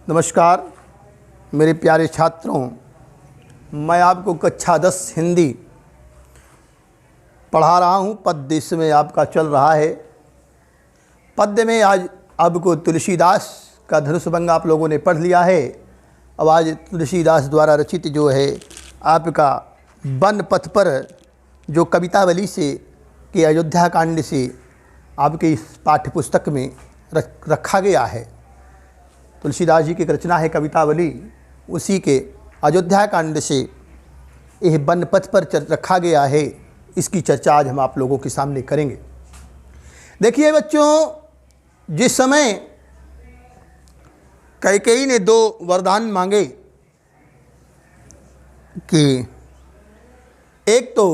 नमस्कार मेरे प्यारे छात्रों, मैं आपको कक्षा 10 हिंदी पढ़ा रहा हूँ। पद्य इसमें आपका चल रहा है। पद्य में आज आपको तुलसीदास का धनुषभंग आप लोगों ने पढ़ लिया है। अब आज तुलसीदास द्वारा रचित जो है आपका वन पथ पर जो कवितावली से के अयोध्या कांड से आपके इस पाठ्य पुस्तक में रखा गया है। तुलसीदास जी की रचना है कवितावली, उसी के अयोध्या कांड से यह वन पथ पर रखा गया है। इसकी चर्चा आज हम आप लोगों के सामने करेंगे। देखिए बच्चों, जिस समय कैकेयी ने 2 वरदान मांगे कि एक तो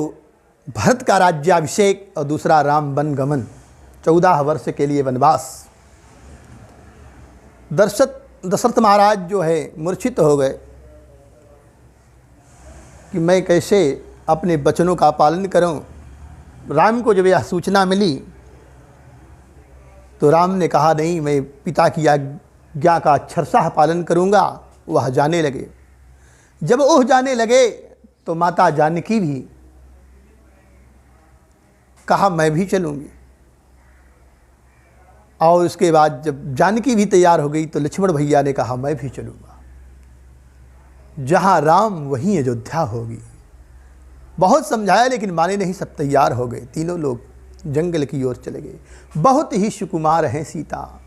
भरत का राज्याभिषेक और दूसरा राम वन गमन, 14 वर्ष के लिए वनवास। दशरथ महाराज जो है मूर्छित हो गए कि मैं कैसे अपने वचनों का पालन करूं। राम को जब यह सूचना मिली तो राम ने कहा, नहीं, मैं पिता की आज्ञा का अक्षरशः पालन करूंगा। वह जाने लगे। जब वह जाने लगे तो माता जानकी भी कहा, मैं भी चलूंगी। और उसके बाद जब जानकी भी तैयार हो गई तो लक्ष्मण भैया ने कहा, मैं भी चलूँगा। जहाँ राम वहीं अयोध्या होगी। बहुत समझाया लेकिन माने नहीं, सब तैयार हो गए। तीनों लोग जंगल की ओर चले गए। बहुत ही सुकुमार हैं सीता।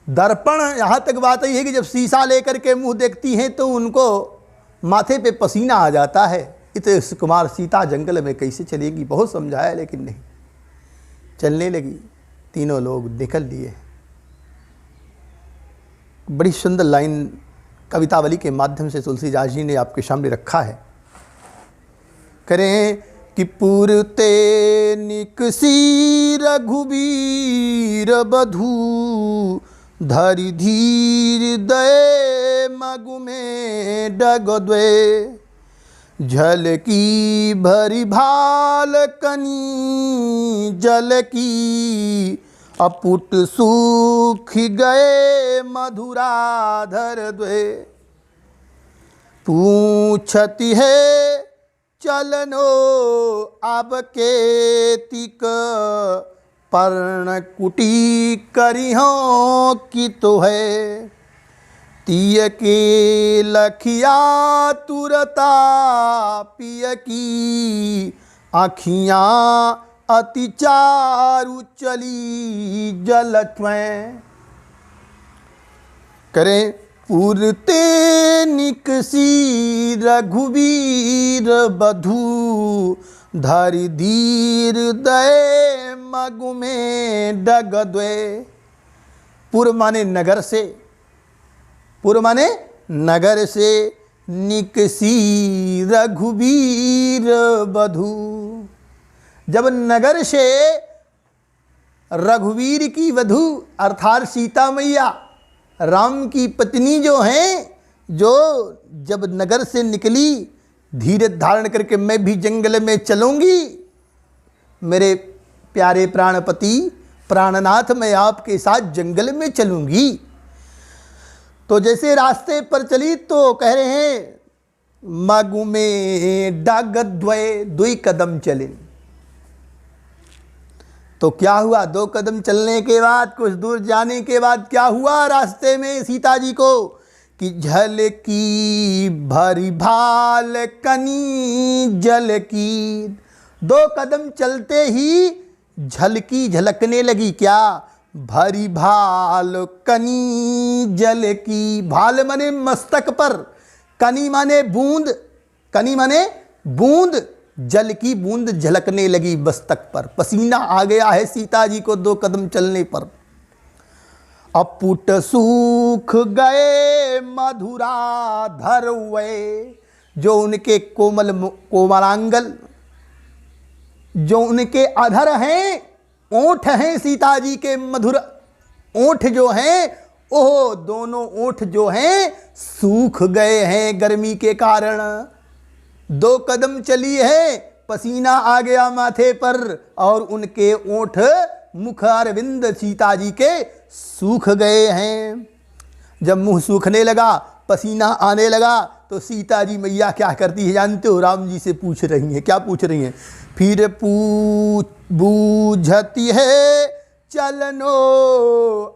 दर्पण, यहाँ तक बात यही है कि जब शीशा लेकर के मुंह देखती हैं तो उनको माथे पे पसीना आ जाता है। इतने सुकुमार सीता जंगल में कैसे चलेगी। बहुत समझाया लेकिन नहीं, चलने लगी। तीनों लोग निकल लिए। बड़ी सुंदर लाइन कवितावली के माध्यम से तुलसीदास जी ने आपके सामने रखा है। करें कि पुरते निकसी रघुबीर बधू, धरि धीर दये मगु में डग द्वे, झलकी भरी भाल कनी जल की, अपुट सूख गए मधुराधर द्वे, पूछती है चलनो अब केतिक, पर्ण कुटी करिहों की तो है, तिय के लखिया तुरता पिय की, आँखियाँ अति चारु चली जलत्वें। करें पुरते निकसी रघुवीर बधू, धरि धीर दये मगु में डग द्वे। पुर माने नगर से, पुर माने नगर से, निकसी रघुवीर बधू। जब नगर से रघुवीर की वधू अर्थात सीता मैया, राम की पत्नी जो हैं, जो जब नगर से निकली धीरज धारण करके, मैं भी जंगल में चलूँगी, मेरे प्यारे प्राणपति प्राणनाथ, मैं आपके साथ जंगल में चलूँगी। तो जैसे रास्ते पर चली तो कह रहे हैं, मगु में डग द्वय, 2 कदम चले। तो क्या हुआ? 2 कदम चलने के बाद, कुछ दूर जाने के बाद क्या हुआ रास्ते में सीता जी को कि झलकी भरी भाल कनी जल की। 2 कदम चलते ही झलकी झलकने लगी। क्या? भरी भाल कनी जल की। भाल माने मस्तक पर, कनी माने बूंद, कनी माने बूंद, जल की बूंद झलकने लगी मस्तक पर। पसीना आ गया है सीता जी को 2 कदम चलने पर। अपुट सूख गए मधुराधर वे, जो उनके कोमलांगल, जो उनके अधर हैं, ओठ हैं सीता जी के मधुर ओठ जो हैं, ओह दोनों ओठ जो हैं सूख गए हैं गर्मी के कारण। 2 कदम चली है, पसीना आ गया माथे पर और उनके ओठ मुख अरविंद सीता जी के सूख गए हैं। जब मुंह सूखने लगा, पसीना आने लगा, तो सीता जी मैया क्या करती है जानते हो? राम जी से पूछ रही हैं। क्या पूछ रही हैं? फिर बूझती है चलनो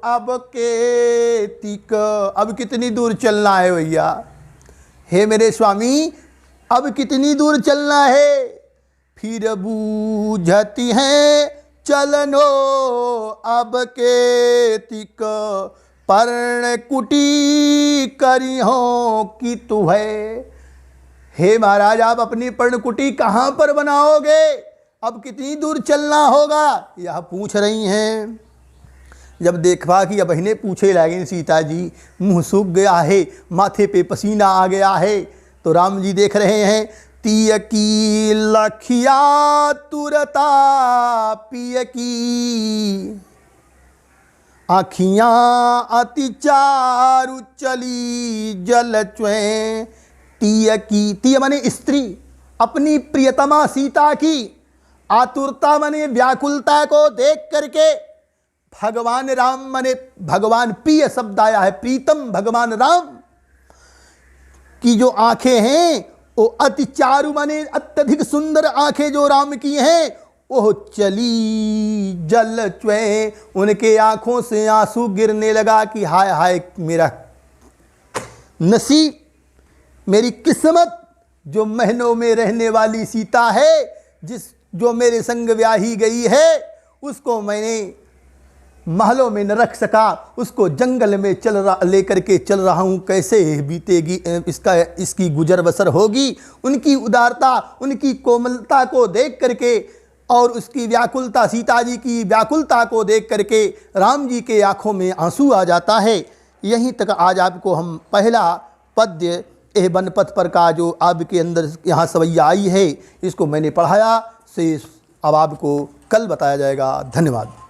अब के तिक। अब कितनी दूर चलना है भैया? हे मेरे स्वामी, अब कितनी दूर चलना है? फिर बूझती है चलनो अब के तिक, पर्ण कुटी करी हो कि तू है। हे महाराज, आप अपनी पर्णकुटी कहाँ पर बनाओगे? अब कितनी दूर चलना होगा? यह पूछ रही हैं। जब देखा कि अब बहने पूछे लगे सीता जी, मुंह सूख गया है, माथे पे पसीना आ गया है, तो राम जी देख रहे हैं। तिय की लखिया तुरता पिय की, आखियाँ अति चारु चली जल च्वें। तिय की, तिय माने स्त्री, अपनी प्रियतमा सीता की आतुरता माने व्याकुलता को देख करके भगवान राम माने भगवान प्रिय शब्द आया है, प्रीतम भगवान राम की जो आंखें हैं वो अति चारु माने अत्यधिक सुंदर आंखें जो राम की हैं, वो चली जल च्वें, उनके आंखों से आंसू गिरने लगा कि हाय हाय मेरा नसीब, मेरी किस्मत, जो महलों में रहने वाली सीता है, जो मेरे संग ब्याही गई है, उसको मैंने महलों में न रख सका, उसको जंगल में लेकर के चल रहा हूँ, कैसे बीतेगी इसकी गुजर बसर होगी। उनकी उदारता, उनकी कोमलता को देख करके और उसकी व्याकुलता, सीता जी की व्याकुलता को देख करके राम जी के आँखों में आंसू आ जाता है। यहीं तक आज आपको हम पहला पद्य एह बनपथ पर का जो आपके अंदर यहाँ सवैया आई है, इसको मैंने पढ़ाया। शेष अब आपको कल बताया जाएगा। धन्यवाद।